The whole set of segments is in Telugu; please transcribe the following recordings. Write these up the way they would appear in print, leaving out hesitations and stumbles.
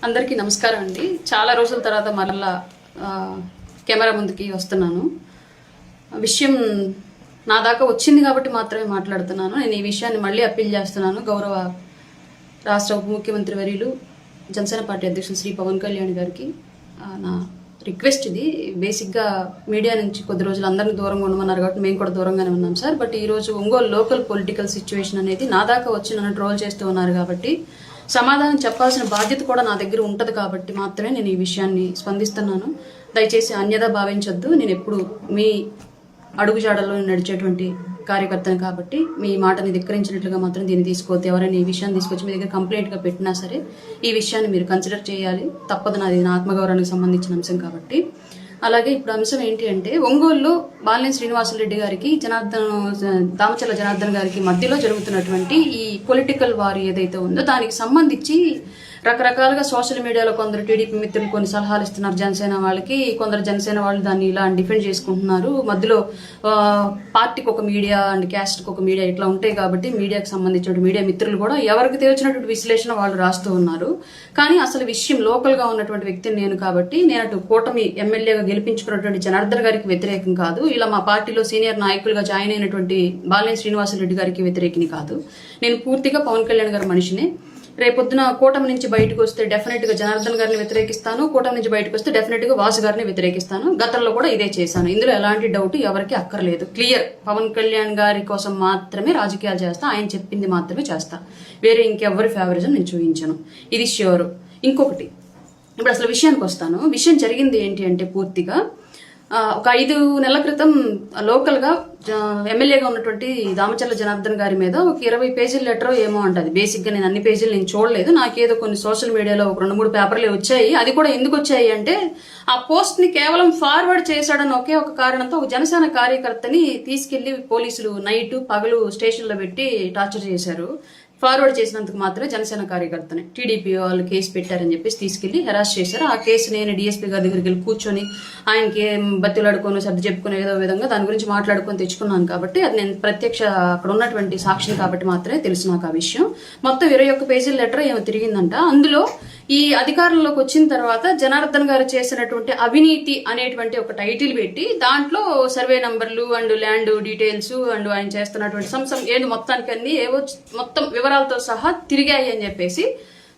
అందరికీ నమస్కారం అండి. చాలా రోజుల తర్వాత మరలా కెమెరా ముందుకి వస్తున్నాను. విషయం నా దాకా వచ్చింది కాబట్టి మాత్రమే మాట్లాడుతున్నాను. నేను ఈ విషయాన్ని మళ్ళీ అప్పీల్ చేస్తున్నాను. గౌరవ రాష్ట్ర ఉప ముఖ్యమంత్రి వర్యులు జనసేన పార్టీ అధ్యక్షులు శ్రీ పవన్ కళ్యాణ్ గారికి నా రిక్వెస్ట్ ఇది. బేసిక్గా మీడియా నుంచి కొద్ది రోజులు అందరినీ దూరంగా ఉండమన్నారు కాబట్టి మేము కూడా దూరంగానే ఉన్నాం సార్. బట్ ఈరోజు ఒంగోలు లోకల్ పొలిటికల్ సిచ్యువేషన్ అనేది నా దాకా వచ్చి నన్ను ట్రోల్ చేస్తూ ఉన్నారు కాబట్టి సమాధానం చెప్పాల్సిన బాధ్యత కూడా నా దగ్గర ఉంటుంది కాబట్టి మాత్రమే నేను ఈ విషయాన్ని స్పందిస్తున్నాను. దయచేసి అన్యదా భావించొద్దు. నేను ఎప్పుడు మీ అడుగుజాడల్లో నడిచేటువంటి కార్యకర్తను కాబట్టి మీ మాటని ధిక్కరించినట్లుగా మాత్రం దీన్ని తీసుకోవద్దు. ఎవరైనా ఈ విషయాన్ని తీసుకొచ్చి మీ దగ్గర కంప్లైంట్గా పెట్టినా సరే ఈ విషయాన్ని మీరు కన్సిడర్ చేయాలి. తప్పదు, నాది నా ఆత్మగౌరవానికి సంబంధించిన అంశం కాబట్టి. అలాగే ఇప్పుడు అంశం ఏంటి అంటే, ఒంగోలులో బాలినేని శ్రీనివాసరెడ్డి గారికి దామచర్ల జనార్దన్ గారికి మధ్యలో జరుగుతున్నటువంటి ఈ పొలిటికల్ వార్ ఏదైతే ఉందో దానికి సంబంధించి రకరకాలుగా సోషల్ మీడియాలో కొందరు టీడీపీ మిత్రులు కొన్ని సలహాలు ఇస్తున్నారు జనసేన వాళ్ళకి, కొందరు జనసేన వాళ్ళు దాన్ని ఇలా డిఫెండ్ చేసుకుంటున్నారు. మధ్యలో పార్టీకి ఒక మీడియా అండ్ క్యాస్ట్కి ఒక మీడియా ఇట్లా ఉంటాయి కాబట్టి మీడియాకి సంబంధించిన మీడియా మిత్రులు కూడా ఎవరికి తెలిసినటువంటి విశ్లేషణ వాళ్ళు రాస్తూ ఉన్నారు. కానీ అసలు విషయం లోకల్గా ఉన్నటువంటి వ్యక్తిని నేను కాబట్టి నేను అటు కూటమి ఎమ్మెల్యేగా గెలిపించుకున్నటువంటి జనార్దన్ గారికి వ్యతిరేకం కాదు, ఇలా మా పార్టీలో సీనియర్ నాయకులుగా జాయిన్ అయినటువంటి బాలినేని శ్రీనివాసరెడ్డి గారికి వ్యతిరేకిని కాదు. నేను పూర్తిగా పవన్ కళ్యాణ్ గారి మనిషిని. రేపొద్దున కూటమి నుంచి బయటకు వస్తే డెఫినెట్గా జనార్దన్ గారిని వ్యతిరేకిస్తాను, కూటమి నుంచి బయటకు వస్తే డెఫినెట్గా వాసు గారిని వ్యతిరేకిస్తాను. గతంలో కూడా ఇదే చేశాను. ఇందులో ఎలాంటి డౌట్ ఎవరికి అక్కర్లేదు. క్లియర్. పవన్ కళ్యాణ్ గారి కోసం మాత్రమే రాజకీయాలు చేస్తా, ఆయన చెప్పింది మాత్రమే చేస్తా. వేరే ఇంకెవరి ఫేవరిజం నేను చూపించను, ఇది ష్యూర్. ఇంకొకటి, ఇప్పుడు అసలు విషయానికి వస్తాను. విషయం జరిగింది ఏంటి అంటే, పూర్తిగా ఒక 5 నెలల క్రితం లోకల్గా ఎమ్మెల్యేగా ఉన్నటువంటి దామచర్ల జనార్దన్ గారి మీద ఒక 20 పేజీల లెటర్ ఏమో అంటది. బేసిక్గా నేను అన్ని పేజీలు నేను చూడలేదు, నాకేదో కొన్ని సోషల్ మీడియాలో ఒక 2-3 పేపర్లే వచ్చాయి. అది కూడా ఎందుకు వచ్చాయి అంటే, ఆ పోస్ట్ ని కేవలం ఫార్వర్డ్ చేశాడని ఒకే ఒక కారణంతో ఒక జనసేన కార్యకర్తని తీసుకెళ్లి పోలీసులు నైట్ పగలు స్టేషన్లో పెట్టి టార్చర్ చేశారు. ఫార్వర్డ్ చేసినందుకు మాత్రమే జనసేన కార్యకర్తని టీడీపీ వాళ్ళు కేసు పెట్టారని చెప్పేసి తీసుకెళ్లి హెరాస్ చేశారు. ఆ కేసు నేను డీఎస్పీ గారి దగ్గరికి వెళ్ళి కూర్చొని ఆయనకి బతిలాడుకొని సర్ది చెప్పుకునే ఏదో విధంగా దాని గురించి మాట్లాడుకొని తెచ్చుకున్నాను కాబట్టి అది నేను ప్రత్యక్ష అక్కడ ఉన్నటువంటి సాక్షిని కాబట్టి మాత్రమే తెలుసు నాకు ఆ విషయం. మొత్తం 21 పేజీల లెటర్ ఏమో తిరిగిందంట. అందులో ఈ అధికారంలోకి వచ్చిన తర్వాత జనార్దన్ గారు చేసినటువంటి అవినీతి అనేటువంటి ఒక టైటిల్ పెట్టి దాంట్లో సర్వే నంబర్లు అండ్ ల్యాండ్ డీటెయిల్స్ అండ్ ఆయన చేస్తున్నటువంటి ఏంటి మొత్తానికి అన్ని ఏవో మొత్తం వివరాలతో సహా తిరిగాయి అని చెప్పేసి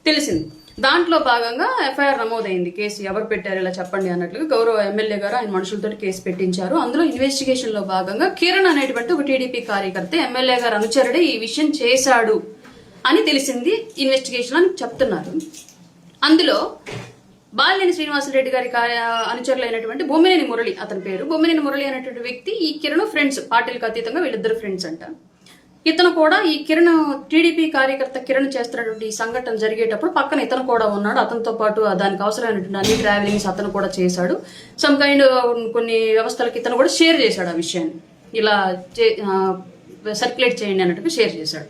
తెలిసింది. దాంట్లో భాగంగా ఎఫ్ఐఆర్ నమోదైంది. కేసు ఎవరు పెట్టారు ఇలా చెప్పండి అన్నట్లుగా గౌరవ ఎమ్మెల్యే గారు ఆయన మనుషులతో కేసు పెట్టించారు. అందులో ఇన్వెస్టిగేషన్ లో భాగంగా కిరణ్ అనేటువంటి ఒక టీడీపీ కార్యకర్త ఎమ్మెల్యే గారు అనుచరుడే ఈ విషయం చేశాడు అని తెలిసింది ఇన్వెస్టిగేషన్ అని చెప్తున్నారు. అందులో బాలినేని శ్రీనివాసరెడ్డి గారి అనుచరులైనటువంటి బొమ్మినేని మురళి, అతని పేరు బొమ్మినేని మురళి అనేటువంటి వ్యక్తి, ఈ కిరణ్ ఫ్రెండ్స్, పార్టీలకు అతీతంగా వీళ్ళిద్దరు ఫ్రెండ్స్ అంట. ఇతను కూడా ఈ కిరణ్ టీడీపీ కార్యకర్త కిరణ్ చేస్తున్నటువంటి ఈ సంఘటన జరిగేటప్పుడు పక్కన ఇతను కూడా ఉన్నాడు. అతనితో పాటు దానికి అవసరమైనటువంటి అన్ని ట్రావెలింగ్స్ అతను కూడా చేశాడు. సమ్ కైండ్ కొన్ని వ్యవస్థలకి ఇతను కూడా షేర్ చేశాడు. ఆ విషయాన్ని ఇలా సర్క్యులేట్ చేయండి అన్నట్టుగా షేర్ చేశాడు.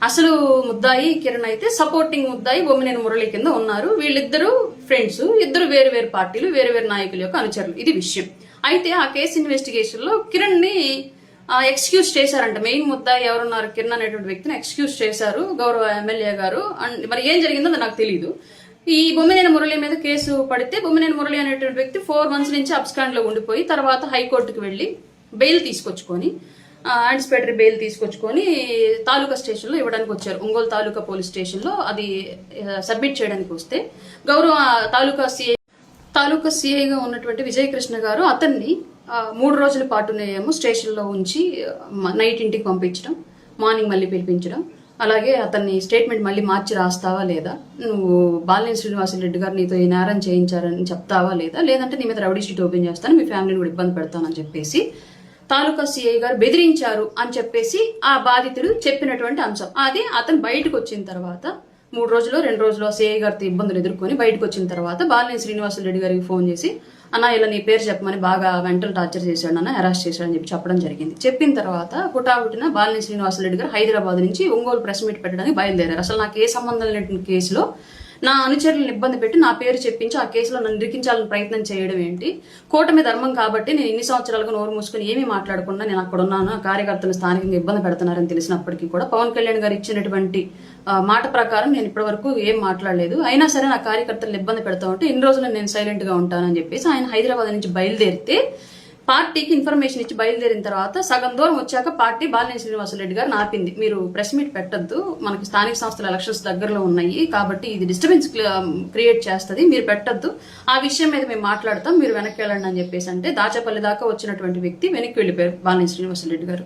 అసలు ముద్దాయి కిరణ్ అయితే సపోర్టింగ్ ముద్దాయి బొమ్మినేని మురళి కింద ఉన్నారు. వీళ్ళిద్దరు ఫ్రెండ్స్, ఇద్దరు వేరు వేరు పార్టీలు, వేరు వేరు నాయకుల యొక్క అనుచరులు. ఇది విషయం. అయితే ఆ కేసు ఇన్వెస్టిగేషన్ లో కిరణ్ ని ఎక్స్క్యూజ్ చేశారంట. మెయిన్ ముద్దాయి ఎవరున్నారు కిరణ్ అనేటువంటి వ్యక్తిని ఎక్స్క్యూజ్ చేశారు గౌరవ ఎమ్మెల్యే గారు. మరి ఏం జరిగిందో నాకు తెలియదు. ఈ బొమ్మినేని మురళి మీద కేసు పడితే బొమ్మినేని మురళి అనేటువంటి వ్యక్తి 4 months నుంచి అబ్స్కాండ్ లో ఉండిపోయి తర్వాత హైకోర్టుకు వెళ్లి బెయిల్ తీసుకొచ్చుకొని యాంటిసిపేటరీ బెయిల్ తీసుకొచ్చుకొని తాలూకా స్టేషన్లో ఇవ్వడానికి వచ్చారు. ఒంగోలు తాలూకా పోలీస్ స్టేషన్లో అది సబ్మిట్ చేయడానికి వస్తే గౌరవ తాలూకా సిఐగా ఉన్నటువంటి విజయకృష్ణ గారు అతన్ని 3 రోజుల పాటునేమో స్టేషన్లో ఉంచి నైట్ ఇంటికి పంపించడం, మార్నింగ్ మళ్ళీ పిలిపించడం, అలాగే అతన్ని స్టేట్మెంట్ మళ్ళీ మార్చి రాస్తావా లేదా, నువ్వు బాలినేని శ్రీనివాసరెడ్డి గారు నీతో ఈ నేరం చేయించారని చెప్తావా లేదా, లేదంటే నీ మీద రౌడీ షీట్ ఓపెన్ చేస్తాను, మీ ఫ్యామిలీని కూడా ఇబ్బంది పెడతానని చెప్పేసి తాలూకా సిఐ గారు బెదిరించారు అని చెప్పేసి ఆ బాధితుడు చెప్పినటువంటి అంశం. అది అతను బయటకు వచ్చిన తర్వాత 3 రోజులు 2 రోజులు సిఐ గారితో ఇబ్బందులు ఎదుర్కొని బయటకు వచ్చిన తర్వాత బాలినేని శ్రీనివాసరెడ్డి గారికి ఫోన్ చేసి అన్న ఇలా నీ పేరు చెప్పమని బాగా మెంటల్ టార్చర్ చేశాడు, అన్న హెరాస్ చేశాడు అని చెప్పడం జరిగింది. చెప్పిన తర్వాత పుట్టిన బాలినేని శ్రీనివాసరెడ్డి గారు హైదరాబాద్ నుంచి ఒంగోలు ప్రెస్ మీట్ పెట్టడానికి బయలుదేరారు. అసలు నాకు ఏ సంబంధం లేని కేసులో నా అనుచరులను ఇబ్బంది పెట్టి నా పేరు చెప్పించి ఆ కేసులో నన్ను ఇరికించాలని ప్రయత్నం చేయడం ఏంటి? కూటమి ధర్మం కాబట్టి నేను ఇన్ని సంవత్సరాలుగా నోరు మూసుకుని ఏమీ మాట్లాడకుండా నేను అక్కడ ఉన్నాను, కార్యకర్తలు స్థానికంగా ఇబ్బంది పెడుతున్నారని తెలిసినప్పటికీ కూడా పవన్ కళ్యాణ్ గారు ఇచ్చినటువంటి మాట ప్రకారం నేను ఇప్పటివరకు ఏం మాట్లాడలేదు. అయినా సరే నా కార్యకర్తలను ఇబ్బంది పెడతా ఉంటే ఇన్ని రోజులు నేను సైలెంట్గా ఉంటానని చెప్పేసి ఆయన హైదరాబాద్ నుంచి బయలుదేరితే పార్టీకి ఇన్ఫర్మేషన్ ఇచ్చి బయలుదేరిన తర్వాత సగం దూరం వచ్చాక పార్టీ బాలినేని శ్రీనివాసరెడ్డి గారు ఆపింది. మీరు ప్రెస్ మీట్ పెట్టద్దు, మనకి స్థానిక సంస్థల ఎలక్షన్స్ దగ్గరలో ఉన్నాయి కాబట్టి ఇది డిస్టర్బెన్స్ క్రియేట్ చేస్తుంది, మీరు పెట్టద్దు, ఆ విషయం మీద మేము మాట్లాడతాం, మీరు వెనక్కి వెళ్ళండి అని చెప్పేసి అంటే దాచేపల్లి దాకా వచ్చినటువంటి వ్యక్తి వెనక్కి వెళ్ళిపోయారు బాలినేని శ్రీనివాసరెడ్డి గారు.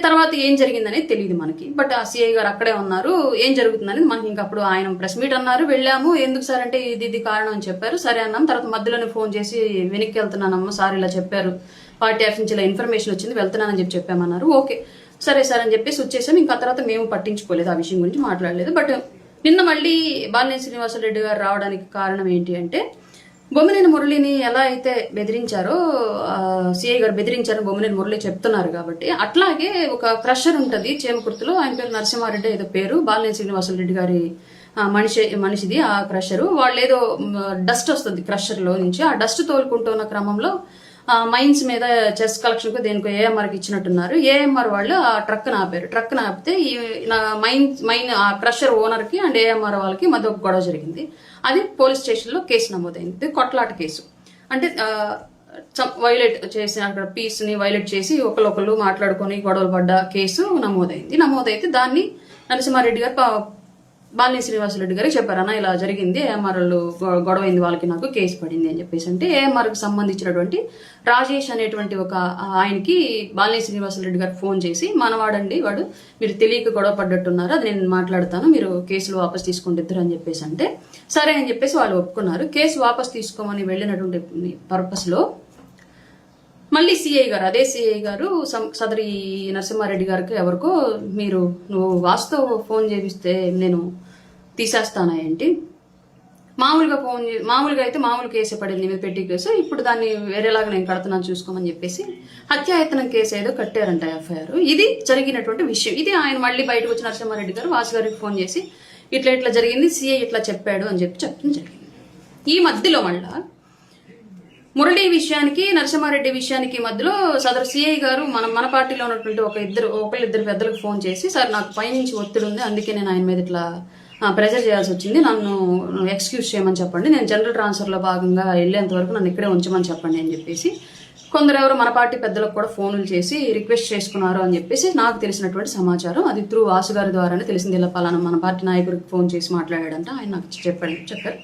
తర్వాత ఏం జరిగిందనేది తెలియదు మనకి. బట్ ఆ సిఐ గారు అక్కడే ఉన్నారు, ఏం జరుగుతుందనేది మనకి ఇంకా అప్పుడు ఆయన ప్రెస్ మీట్ అన్నారు, వెళ్ళాము, ఎందుకు సార్ అంటే ఇది కారణం అని చెప్పారు. సరే అన్నాం. తర్వాత మధ్యలోనే ఫోన్ చేసి వెనక్కి వెళ్తున్నానమ్మా, సార్ ఇలా చెప్పారు, పార్టీ ఆఫీస్ నుంచి ఇలా ఇన్ఫర్మేషన్ వచ్చింది, వెళ్తున్నానని చెప్పామన్నారు. ఓకే సరే సార్ అని చెప్పేసి వచ్చేసాం. ఇంకా తర్వాత మేము పట్టించుకోలేదు, ఆ విషయం గురించి మాట్లాడలేదు. బట్ నిన్న మళ్ళీ బాలినేని శ్రీనివాసరెడ్డి గారు రావడానికి కారణం ఏంటి అంటే బొమ్మినేని మురళిని ఎలా అయితే బెదిరించారో సిఐ గారు బెదిరించారని బొమ్మినేని మురళి చెప్తున్నారు కాబట్టి అట్లాగే ఒక క్రషర్ ఉంటుంది చేమకుర్తిలో, ఆయన పేరు నరసింహారెడ్డి ఏదో పేరు, బాలినేని శ్రీనివాసరెడ్డి గారి మనిషిది ఆ క్రషరు. వాళ్ళు ఏదో డస్ట్ వస్తుంది క్రషర్లో నుంచి, ఆ డస్ట్ తోలుకుంటున్న క్రమంలో మైన్స్ మీద చెస్ కలెక్షన్ కు దేనికో ఏఎంఆర్కి ఇచ్చినట్టున్నారు. ఏఎంఆర్ వాళ్ళు ఆ ట్రక్ ఆపారు. ట్రక్ ఆపితే ఈ మైన్ ఆ క్రషర్ ఓనర్ కి అండ్ ఏఎంఆర్ వాళ్ళకి మధ్య ఒక గొడవ జరిగింది. అది పోలీస్ స్టేషన్ లో కేసు నమోదైంది, కొట్లాట కేసు. అంటే వైలేట్ చేసిన అక్కడ పీస్ ని వైలేట్ చేసి ఒకళ్ళు మాట్లాడుకొని గొడవలు పడ్డ కేసు నమోదైతే దాన్ని నరసింహారెడ్డి గారు బాలినేని శ్రీనివాసరెడ్డి గారికి చెప్పారు, అన్న ఇలా జరిగింది, ఏఎంఆర్లు గొడవైంది, వాళ్ళకి నాకు కేసు పడింది అని చెప్పేసి అంటే ఏఎంఆర్కి సంబంధించినటువంటి రాజేష్ అనేటువంటి ఒక ఆయనకి బాలినేని శ్రీనివాసరెడ్డి గారు ఫోన్ చేసి, మనవాడండి వాడు, మీరు తెలియక గొడవ పడ్డట్టున్నారు, అది నేను మాట్లాడతాను, మీరు కేసులు వాపస్ తీసుకుంటారు అని చెప్పేసి అంటే సరే అని చెప్పేసి వాళ్ళు ఒప్పుకున్నారు. కేసు వాపస్ తీసుకోమని వెళ్ళినటువంటి పర్పస్లో మళ్ళీ సిఐ గారు, అదే సిఐ గారు సదరి నరసింహారెడ్డి గారికి ఎవరికో, నువ్వు వాస్తవ ఫోన్ చేపిస్తే నేను తీసేస్తానా ఏంటి, మామూలుగా అయితే మామూలు కేసు పడింది మీద పెట్టి కేసు, ఇప్పుడు దాన్ని వేరేలాగా నేను కడుతున్నాను చూసుకోమని చెప్పేసి హత్యాయత్నం కేసు ఏదో కట్టారంట ఎఫ్ఐఆర్. ఇది జరిగినటువంటి విషయం. ఇది ఆయన మళ్ళీ బయటకు వచ్చి నరసింహారెడ్డి గారు వాసు గారికి ఫోన్ చేసి ఇట్లా జరిగింది, సిఐ ఇట్లా చెప్పాడు అని చెప్పడం జరిగింది. ఈ మధ్యలో మళ్ళా మురళి విషయానికి నరసింహారెడ్డి విషయానికి మధ్యలో సదరు సిఐ గారు మన పార్టీలో ఉన్నటువంటి ఒకళ్ళిద్దరు పెద్దలకు ఫోన్ చేసి, సార్ నాకు పైనుంచి ఒత్తిడి ఉంది, అందుకే నేను ఆయన మీద ఇట్లా ప్రెజర్ చేయాల్సి వచ్చింది, నన్ను ఎక్స్క్యూజ్ చేయమని చెప్పండి, నేను జనరల్ ట్రాన్స్ఫర్లో భాగంగా వెళ్ళేంత వరకు నన్ను ఇక్కడే ఉంచమని చెప్పండి అని చెప్పేసి కొందరు మన పార్టీ పెద్దలకు కూడా ఫోన్లు చేసి రిక్వెస్ట్ చేసుకున్నారు అని చెప్పేసి నాకు తెలిసినటువంటి సమాచారం. అది త్రూ వాసు గారి ద్వారానే తెలిసింది. ఇలా పలానా మన పార్టీ నాయకుడికి ఫోన్ చేసి మాట్లాడాడంట, ఆయన నాకు చెప్పారు.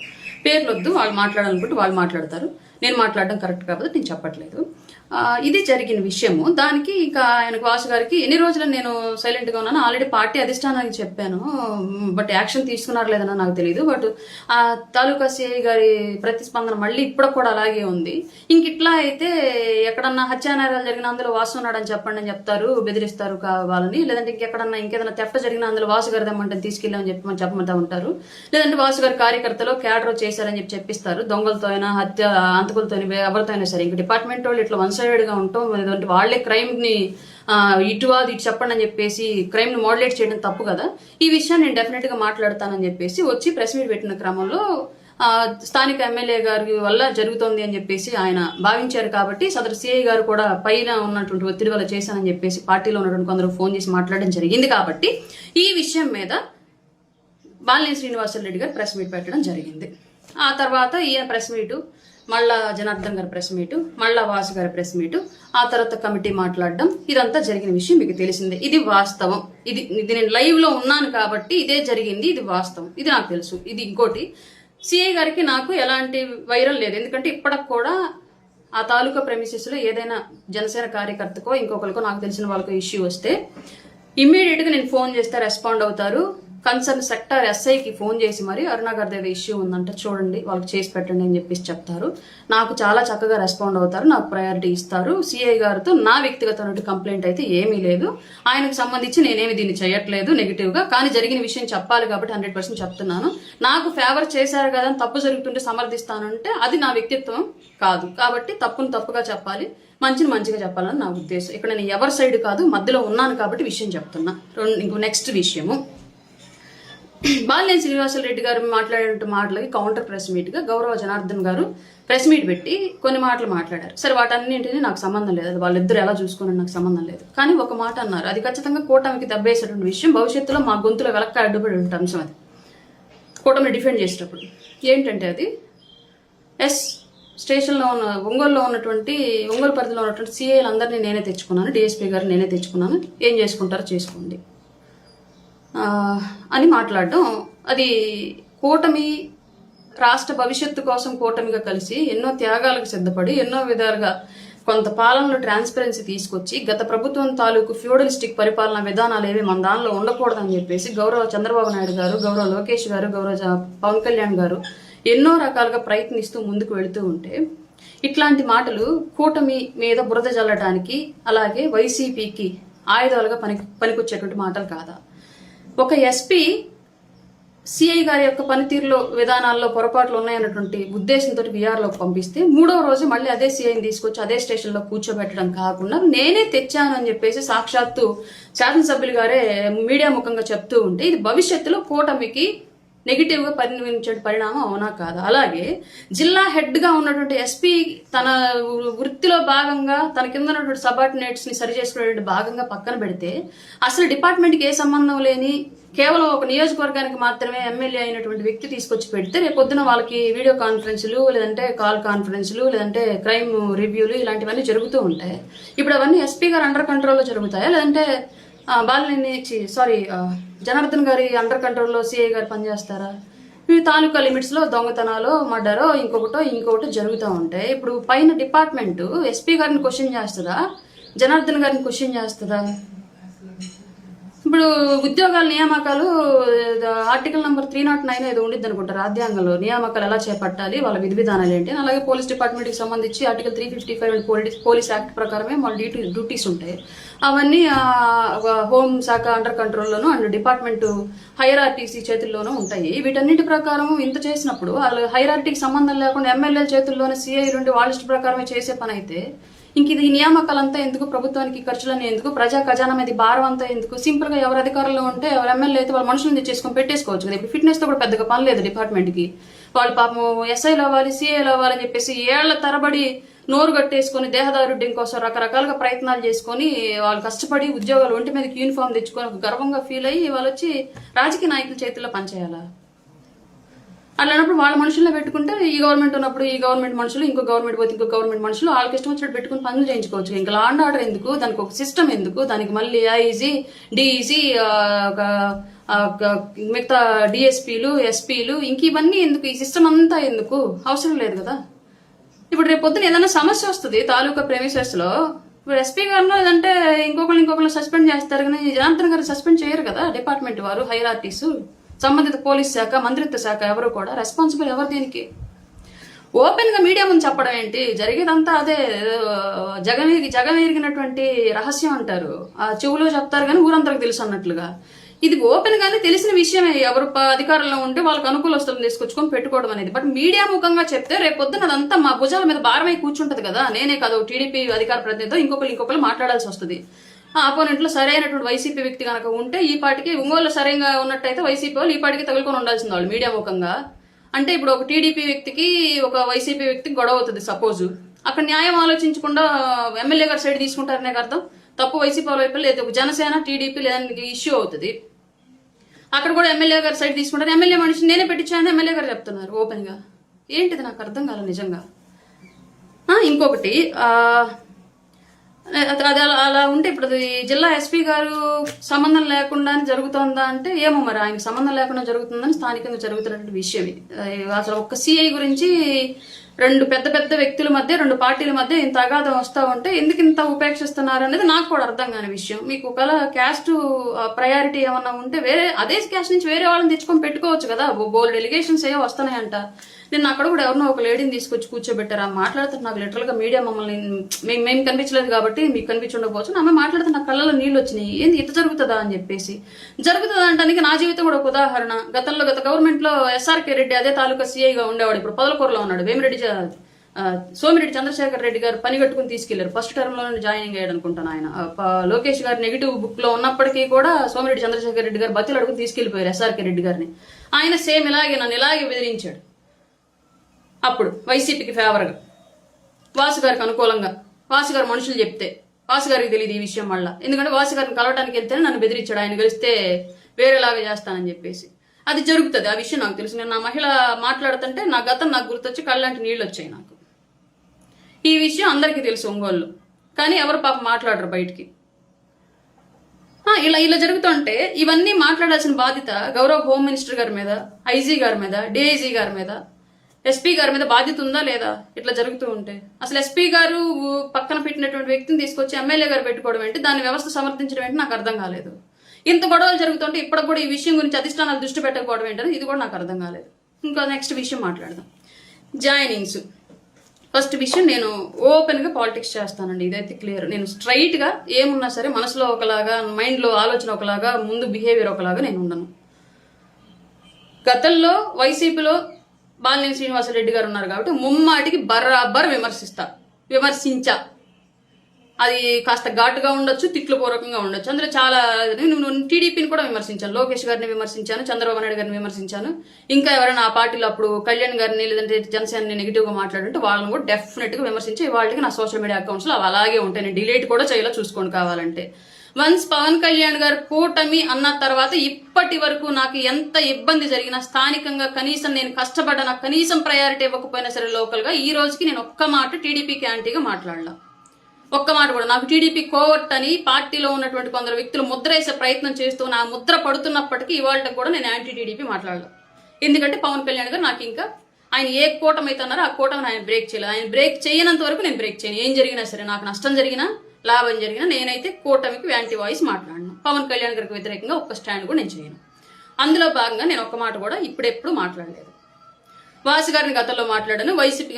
పేర్లు వద్దు, వాళ్ళు మాట్లాడాలనుకుంటే వాళ్ళు మాట్లాడతారు, నేను మాట్లాడడం కరెక్ట్ కాబట్టి నేను చెప్పట్లేదు. ఇది జరిగిన విషయము. దానికి ఇక ఆయనకు వాసు గారికి ఎన్ని రోజులు నేను సైలెంట్గా ఉన్నాను, ఆల్రెడీ పార్టీ అధిష్టానానికి చెప్పాను, బట్ యాక్షన్ తీసుకున్నారు లేదన్నా నాకు తెలియదు. బట్ ఆ తాలూకా సిఐ గారి ప్రతిస్పందన మళ్ళీ ఇప్పుడు కూడా అలాగే ఉంది. ఇంక ఇట్లా అయితే ఎక్కడన్నా హత్యానేరాలు జరిగిన అందులో వాసు ఉన్నాడని చెప్పండి అని చెప్తారు, బెదిరిస్తారు కావాలని, లేదంటే ఇంకేదైనా తెఫ్ట్ జరిగిన అందులో వాసు గారి దమ్మంటే తీసుకెళ్ళామని చెప్పమంటా ఉంటారు, లేదంటే వాసు గారి కార్యకర్తలు క్యాడర్ చేశారని చెప్పిస్తారు, దొంగలతో అయినా అంతకులతో ఎవరితో అయినా సరే. ఇంక డిపార్ట్మెంట్ వాళ్ళు ఇట్లా గా ఉంటాం, లేదంటే వాళ్లే క్రైమ్ ని ఇటు చెప్పండి అని చెప్పేసి క్రైమ్ ని మోడలేట్ చేయడం తప్పు కదా. ఈ విషయాన్ని నేను డెఫినెట్ గా మాట్లాడతానని చెప్పేసి వచ్చి ప్రెస్ మీట్ పెట్టిన క్రమంలో స్థానిక ఎమ్మెల్యే గారి వల్ల జరుగుతోంది అని చెప్పేసి ఆయన భావించారు కాబట్టి సదరు సిఐ గారు కూడా పైన ఉన్నటువంటి ఒత్తిడి వల్ల చేశానని చెప్పేసి పార్టీలో ఉన్నటువంటి కొందరు ఫోన్ చేసి మాట్లాడడం జరిగింది. కాబట్టి ఈ విషయం మీద బాలినేని శ్రీనివాసరెడ్డి గారు ప్రెస్ మీట్ పెట్టడం జరిగింది. ఆ తర్వాత ఈయన ప్రెస్ మీటు, మళ్ళా జనార్దన్ గారి ప్రెస్ మీటు, మళ్ళా వాసు గారి ప్రెస్ మీటు, ఆ తర్వాత కమిటీ మాట్లాడడం, ఇదంతా జరిగిన విషయం మీకు తెలిసిందే. ఇది వాస్తవం. ఇది నేను లైవ్ లో ఉన్నాను కాబట్టి ఇదే జరిగింది, ఇది వాస్తవం, ఇది నాకు తెలుసు. ఇది ఇంకోటి, సిఐ గారికి నాకు ఎలాంటి వైరం లేదు, ఎందుకంటే ఇప్పటికి కూడా ఆ తాలూకా ప్రెమిసెస్ లో ఏదైనా జనసేన కార్యకర్తకో ఇంకొకరికో నాకు తెలిసిన వాళ్ళకో ఇష్యూ వస్తే ఇమ్మీడియట్ గా నేను ఫోన్ చేస్తే రెస్పాండ్ అవుతారు. కన్సర్న్ సెక్టార్ ఎస్ఐకి ఫోన్ చేసి మరి అరుణ గారి ఏదో ఇష్యూ ఉందంటే చూడండి, వాళ్ళకి చేసి పెట్టండి అని చెప్పేసి చెప్తారు. నాకు చాలా చక్కగా రెస్పాండ్ అవుతారు, నాకు ప్రయారిటీ ఇస్తారు. సిఐ గారితో నా వ్యక్తిగతమైన కంప్లైంట్ అయితే ఏమీ లేదు, ఆయనకు సంబంధించి నేనేమి దీన్ని చేయట్లేదు నెగిటివ్ గా, కానీ జరిగిన విషయం చెప్పాలి కాబట్టి 100% చెప్తున్నాను. నాకు ఫేవర్ చేశారు కదా అని తప్పు జరుగుతుంటే సమర్థిస్తానంటే అది నా వ్యక్తిత్వం కాదు. కాబట్టి తప్పును తప్పుగా చెప్పాలి, మంచిని మంచిగా చెప్పాలని నా ఉద్దేశం. ఇక్కడ నేను ఎవరి సైడ్ కాదు, మధ్యలో ఉన్నాను కాబట్టి విషయం చెప్తున్నా. ఇంకో నెక్స్ట్ విషయము, బాలినేని శ్రీనివాసరెడ్డి గారు మాట్లాడిన మాటలకి కౌంటర్ ప్రెస్ మీట్గా గౌరవ జనార్దన్ గారు ప్రెస్ మీట్ పెట్టి కొన్ని మాటలు మాట్లాడారు. సరే, వాటన్నింటినీ నాకు సంబంధం లేదు, అది వాళ్ళిద్దరు ఎలా చూసుకుని నాకు సంబంధం లేదు. కానీ ఒక మాట అన్నారు, అది ఖచ్చితంగా కూటమికి దెబ్బేసేటువంటి విషయం, భవిష్యత్తులో మా గొంతులో వెలక్క అడ్డుపడి ఉంటే అంశం అది. కూటమిని డిఫెండ్ చేసేటప్పుడు ఏంటంటే అది స్టేషన్లో ఉన్న ఒంగోలులో ఉన్నటువంటి ఒంగోలు పరిధిలో ఉన్నటువంటి సిఐలు అందరినీ నేనే తెచ్చుకున్నాను, డిఎస్పీ గారు నేనే తెచ్చుకున్నాను, ఏం చేసుకుంటారో చేసుకోండి అని మాట్లాడడం. అది కూటమి రాష్ట్ర భవిష్యత్తు కోసం కూటమిగా కలిసి ఎన్నో త్యాగాలకు సిద్ధపడి ఎన్నో విధాలుగా కొంత పాలనలో ట్రాన్స్పరెన్సీ తీసుకొచ్చి గత ప్రభుత్వం తాలూకు ఫ్యూడలిస్టిక్ పరిపాలన విధానాలు ఏవి మన దానిలో ఉండకూడదని చెప్పేసి గౌరవ చంద్రబాబు నాయుడు గారు, గౌరవ లోకేష్ గారు, గౌరవ పవన్ కళ్యాణ్ గారు ఎన్నో రకాలుగా ప్రయత్నిస్తూ ముందుకు వెళుతూ ఉంటే ఇట్లాంటి మాటలు కూటమి మీద బురద జల్లడానికి అలాగే వైసీపీకి ఆయుధాలుగా పనికొచ్చేటువంటి మాటలు కాదా? ఒక ఎస్పీ సిఐ గారి యొక్క పనితీరులో విధానాల్లో పొరపాట్లు ఉన్నాయన్నటువంటి ఉద్దేశంతో వీఆర్లోకి పంపిస్తే మూడవ రోజు మళ్ళీ అదే సిఐని తీసుకొచ్చి అదే స్టేషన్లో కూర్చోబెట్టడం కాకుండా నేనే తెచ్చాను అని చెప్పేసి సాక్షాత్తు శాసనసభ్యులు గారే మీడియా ముఖంగా చెప్తూ ఉంటే ఇది భవిష్యత్తులో కూటమికి నెగిటివ్గా పరిణమించే పరిణామం అవునా కాదా? అలాగే జిల్లా హెడ్గా ఉన్నటువంటి ఎస్పీ తన వృత్తిలో భాగంగా తన కింద ఉన్నటువంటి సబార్డినేట్స్ని సరి చేసుకునే భాగంగా పక్కన పెడితే అసలు డిపార్ట్మెంట్కి ఏ సంబంధం లేని కేవలం ఒక నియోజకవర్గానికి మాత్రమే ఎమ్మెల్యే అయినటువంటి వ్యక్తి తీసుకొచ్చి పెడితే రేపొద్దున వాళ్ళకి వీడియో కాన్ఫరెన్సులు లేదంటే కాల్ కాన్ఫరెన్సులు లేదంటే క్రైమ్ రివ్యూలు ఇలాంటివన్నీ జరుగుతూ ఉంటాయి. ఇప్పుడు అవన్నీ ఎస్పీ గారు అండర్ కంట్రోల్లో జరుగుతాయా లేదంటే జనార్దన్ గారి అండర్ కంట్రోల్లో సిఐ గారు పనిచేస్తారా? ఇవి తాలూకా లిమిట్స్లో దొంగతనాలు, మర్డరో ఇంకొకటో జరుగుతూ ఉంటాయి. ఇప్పుడు పైన డిపార్ట్మెంటు ఎస్పీ గారిని క్వశ్చన్ చేస్తుందా, జనార్దన్ గారిని క్వశ్చన్ చేస్తుందా? ఇప్పుడు ఉద్యోగాల నియామకాలు ఆర్టికల్ నెంబర్ 309 ఏదో ఉండిద్ది అనుకుంటా రాజ్యాంగంలో, నియామకాలు ఎలా చేపట్టాలి, వాళ్ళ విధి విధానాలు ఏంటి. అలాగే పోలీస్ డిపార్ట్మెంట్కి సంబంధించి ఆర్టికల్ 355 పోలీస్ యాక్ట్ ప్రకారమే వాళ్ళ డ్యూటీస్ ఉంటాయి. అవన్నీ హోం శాఖ అండర్ కంట్రోల్లోనూ అండ్ డిపార్ట్మెంట్ హైరార్టీసీ చేతుల్లోనూ ఉంటాయి. వీటన్నిటి ప్రకారం ఇంత చేసినప్పుడు వాళ్ళు హైరార్టీకి సంబంధం లేకుండా ఎమ్మెల్యేల చేతుల్లోనే సిఐ నుండి వాళ్ళ ఇష్ట ప్రకారమే చేసే పని అయితే ఇంక ఇది నియామకాలంతా ఎందుకు, ప్రభుత్వానికి ఖర్చులన్నీ ఎందుకు, ప్రజా ఖజానా మీద భారం అంతా ఎందుకు? సింపుల్ గా ఎవరు అధికారంలో ఉంటే ఎవరు ఎమ్మెల్యే అయితే వాళ్ళ మనుషులను తెచ్చేసుకొని పెట్టేసుకోవచ్చు కదా. ఇప్పుడు ఫిట్నెస్ తో కూడా పెద్దగా పని లేదు డిపార్ట్మెంట్కి. వాళ్ళు పాపం ఎస్ఐలు అవ్వాలి, సిఐలు అవ్వాలని చెప్పేసి ఏళ్ల తరబడి నోరు కట్టేసుకొని దేహదారుడ్యం కోసం రకరకాలుగా ప్రయత్నాలు చేసుకొని వాళ్ళు కష్టపడి ఉద్యోగాలు ఒంటి మీదకి యూనిఫామ్ తెచ్చుకొని ఒక గర్వంగా ఫీల్ అయ్యి వాళ్ళు వచ్చి రాజకీయ నాయకుల చేతుల్లో పనిచేయాలా? అట్లానప్పుడు వాళ్ళ మనుషుల్లో పెట్టుకుంటే ఈ గవర్నమెంట్ ఉన్నప్పుడు ఈ గవర్నమెంట్ మనుషులు, ఇంకో గవర్నమెంట్ పోతే ఇంకో గవర్నమెంట్ మనుషులు వాళ్ళకి ఇష్టం వచ్చినట్టు పెట్టుకుని పనులు చేయించుకోవచ్చు. ఇంకా లా అండ్ ఆర్డర్ ఎందుకు, దానికి ఒక సిస్టమ్ ఎందుకు, దానికి మళ్ళీ ఐఈజీ, డిఈజీ, మిగతా డిఎస్పీలు, ఎస్పీలు, ఇంక ఇవన్నీ ఎందుకు? ఈ సిస్టమ్ అంతా ఎందుకు? అవసరం లేదు కదా. ఇప్పుడు రేపు పొద్దున ఏదైనా సమస్య వస్తుంది తాలూకా ప్రెమిసెస్ లో, ఇప్పుడు ఎస్పీ గారిలో లేదంటే ఇంకొకరిని సస్పెండ్ చేస్తారు కానీ జనార్దన్ గారు సస్పెండ్ చేయరు కదా. డిపార్ట్మెంట్ వారు, హైరార్టీస్, సంబంధిత పోలీస్ శాఖ, మంత్రిత్వ శాఖ ఎవరు కూడా రెస్పాన్సిబుల్ ఎవరు దీనికి? ఓపెన్ గా మీడియా ముందు చెప్పడం ఏంటి? జరిగేదంతా అదే జగమెరిగినటువంటి రహస్యం అంటారు. ఆ చెవులో చెప్తారు కానీ ఊరంతరకు తెలుసు అన్నట్లుగా. ఇది ఓపెన్ గానే తెలిసిన విషయమే. ఎవరు అధికారంలో ఉంటే వాళ్ళకి అనుకూలస్తులను తీసుకొచ్చుకొని పెట్టుకోవడం అనేది. బట్ మీడియా ముఖంగా చెప్తే రేపొద్దున అదంతా మా భుజాల మీద భారమై కూర్చుంటది కదా. నేనే కాదు, టీడీపీ అధికార ప్రతినిధితో ఇంకొకరు మాట్లాడాల్సి వస్తుంది. అపోనెంట్ లో సరైనటువంటి వైసీపీ వ్యక్తి కనుక ఉంటే ఈ పాటికి ఒంగోలు సరైనగా ఉన్నట్టయితే వైసీపీ వాళ్ళు ఈ పాటికి తగులుకొని ఉండాల్సింది వాళ్ళు మీడియా ముఖంగా. అంటే ఇప్పుడు ఒక టీడీపీ వ్యక్తికి ఒక వైసీపీ వ్యక్తికి గొడవ అవుతుంది సపోజ్, అక్కడ న్యాయం ఆలోచించకుండా ఎమ్మెల్యే గారు సైడ్ తీసుకుంటారనే అర్థం. తప్పు వైసీపీ వాళ్ళ వైపు లేదు, ఒక జనసేన టీడీపీ లేదానికి ఇష్యూ అవుతుంది, అక్కడ కూడా ఎమ్మెల్యే గారు సైడ్ తీసుకుంటారు. ఎమ్మెల్యే మనిషి నేనే పెట్టించానని ఎమ్మెల్యే గారు చెప్తున్నారు ఓపెన్ గా. ఏంటిది నాకు అర్థం కాదు నిజంగా. ఇంకొకటి అది అలా ఉంటే ఇప్పుడు జిల్లా ఎస్పీ గారు సంబంధం లేకుండా జరుగుతుందా అంటే ఏమో మరి, ఆయనకు సంబంధం లేకుండా జరుగుతుందని స్థానికంగా జరుగుతున్నటువంటి విషయం ఇది. అసలు ఒక్క సిఐ గురించి రెండు పెద్ద వ్యక్తుల మధ్య, రెండు పార్టీల మధ్య ఇంత అగాధం వస్తా ఉంటే ఎందుకు ఇంత ఉపేక్షిస్తున్నారు అనేది నాకు కూడా అర్థం కాని విషయం. మీకు ఒకవేళ క్యాస్ట్ ప్రయారిటీ ఏమన్నా ఉంటే అదే క్యాస్ట్ నుంచి వేరే వాళ్ళని తెచ్చుకొని పెట్టుకోవచ్చు కదా. బోల్డ్ ఎలిగేషన్స్ ఏవో వస్తున్నాయంట. నేను అక్కడ కూడా ఎవరినో ఒక లేడీని తీసుకొచ్చి కూర్చోబెట్టారు. మాట్లాడుతారు నాకు లిటరల్ గా మీడియా మమ్మల్ని మేము కనిపించలేదు కాబట్టి మీకు కనిపించకపోవచ్చు. ఆమె మాట్లాడితే నా కళ్ళలో నీళ్ళు వచ్చినాయి. ఏంది ఇంత జరుగుతుందా అని చెప్పేసి. జరుగుతుందా అంటానికి నా జీవితం కూడా ఒక ఉదాహరణ. గత గవర్నమెంట్ లో ఎస్ఆర్కే రెడ్డి అదే తాలూకా సిఐగా ఉండేవాడు, ఇప్పుడు పొదలకూరులో ఉన్నాడు. వేమిరెడ్డి సోమిరెడ్డి చంద్రశేఖర్ రెడ్డి గారు పని కట్టుకుని తీసుకెళ్లారు. ఫస్ట్ టర్మ్ లోనే జాయినింగ్ అయ్యాడు అనుకుంటాను ఆయన. లోకేష్ గారు నెగిటివ్ బుక్ లో ఉన్నప్పటికీ కూడా సోమిరెడ్డి చంద్రశేఖర్ రెడ్డి గారు బతులు అడుగుని తీసుకెళ్లిపోయారు ఎస్ఆర్కే రెడ్డి గారిని. ఆయన సేమ్ ఇలాగే నన్ను ఇలాగే బెదిరించాడు. అప్పుడు వైసీపీకి ఫేవర్గా, వాసు గారికి అనుకూలంగా, వాసు గారు మనుషులు చెప్తే వాసు గారికి తెలియదు ఈ విషయం మళ్ళా. ఎందుకంటే వాసు గారిని కలవడానికి వెళ్తేనే నన్ను బెదిరించాడు, ఆయన గెలిస్తే వేరేలాగా చేస్తానని చెప్పేసి. అది జరుగుతుంది, ఆ విషయం నాకు తెలుసు. నేను నా మహిళ మాట్లాడుతుంటే నా గతం నాకు గుర్తొచ్చి కళ్ళంటి నీళ్ళు వచ్చాయి నాకు. ఈ విషయం అందరికీ తెలుసు ఒంగోలు, కానీ ఎవరు పాప మాట్లాడరు బయటికి. ఇలా జరుగుతుంటే ఇవన్నీ మాట్లాడాల్సిన బాధ్యత గౌరవ హోమ్ మినిస్టర్ గారి మీద, ఐజీ గారి మీద, డిఐజీ గారి మీద, ఎస్పీ గారి మీద బాధ్యత ఉందా లేదా? ఇట్లా జరుగుతూ ఉంటే అసలు ఎస్పీ గారు పక్కన పెట్టినటువంటి వ్యక్తిని తీసుకొచ్చి ఎమ్మెల్యే గారు పెట్టుకోవడం ఏంటి, దాని వ్యవస్థ సమర్థించడం ఏంటి నాకు అర్థం కాలేదు. ఇంత గొడవలు జరుగుతుంటే ఇప్పటికి కూడా ఈ విషయం గురించి అధిష్టానాలు దృష్టి పెట్టకపోవడం ఏంటని ఇది కూడా నాకు అర్థం కాలేదు. ఇంకా నెక్స్ట్ విషయం మాట్లాడదాం. జాయినింగ్స్. ఫస్ట్ విషయం, నేను ఓపెన్గా పాలిటిక్స్ చేస్తానండి, ఇదైతే క్లియర్. నేను స్ట్రైట్గా ఏమున్నా సరే మనసులో ఒకలాగా, మైండ్లో ఆలోచన ఒకలాగా, ముందు బిహేవియర్ ఒకలాగా నేను ఉండను. గతంలో వైసీపీలో బాలినేని శ్రీనివాసరెడ్డి గారు ఉన్నారు కాబట్టి ముమ్మాటికి బర్రాబర్ విమర్శించా. అది కాస్త ఘాటుగా ఉండొచ్చు, తిట్లు పూర్వకంగా ఉండొచ్చు. అందులో చాలా నేను టీడీపీని కూడా విమర్శించాను, లోకేష్ గారిని విమర్శించాను, చంద్రబాబు నాయుడు గారిని విమర్శించాను. ఇంకా ఎవరైనా ఆ పార్టీలో అప్పుడు కళ్యాణ్ గారిని లేదంటే జనసేనని నెగిటివ్గా మాట్లాడుంటే వాళ్ళని కూడా డెఫినెట్గా విమర్శించి వాళ్ళకి నా సోషల్ మీడియా అకౌంట్స్లో అవి అలాగే ఉంటాయి. నేను డిలీట్ కూడా చేయాలో చూసుకోండి కావాలంటే. వన్స్ పవన్ కళ్యాణ్ గారు కూటమి అన్న తర్వాత ఇప్పటి వరకు నాకు ఎంత ఇబ్బంది జరిగినా స్థానికంగా కనీసం నేను కష్టపడ్డా, నాకు కనీసం ప్రయారిటీ ఇవ్వకపోయినా సరే లోకల్గా, ఈ రోజుకి నేను ఒక్క మాట టీడీపీకి యాంటీగా మాట్లాడలా. ఒక్క మాట కూడా. నాకు టీడీపీ కోవర్ట్ అని పార్టీలో ఉన్నటువంటి కొందరు వ్యక్తులు ముద్ర వేసే ప్రయత్నం చేస్తూ నా ముద్ర పడుతున్నప్పటికీ ఇవాళ కూడా నేను యాంటీ టీడీపీ మాట్లాడలేదు. ఎందుకంటే పవన్ కళ్యాణ్ గారు నాకు ఇంకా ఆయన ఏ కూటమి అయితే అన్నారో ఆ కూటమిని ఆయన బ్రేక్ చేయలేదు. ఆయన బ్రేక్ చేయనంత వరకు నేను బ్రేక్ చేయను. ఏం జరిగినా సరే, నాకు నష్టం జరిగినా లాభం జరిగినా నేనైతే కూటమికి యాంటీ వాయిస్ మాట్లాడను. పవన్ కళ్యాణ్ గారికి వ్యతిరేకంగా ఒక్క స్టాండ్ కూడా నేను చేయను. అందులో భాగంగా నేను ఒక్క మాట కూడా ఇప్పుడెప్పుడు మాట్లాడలేదు. వాసు గారిని గతంలో మాట్లాడాను. వైసీపీ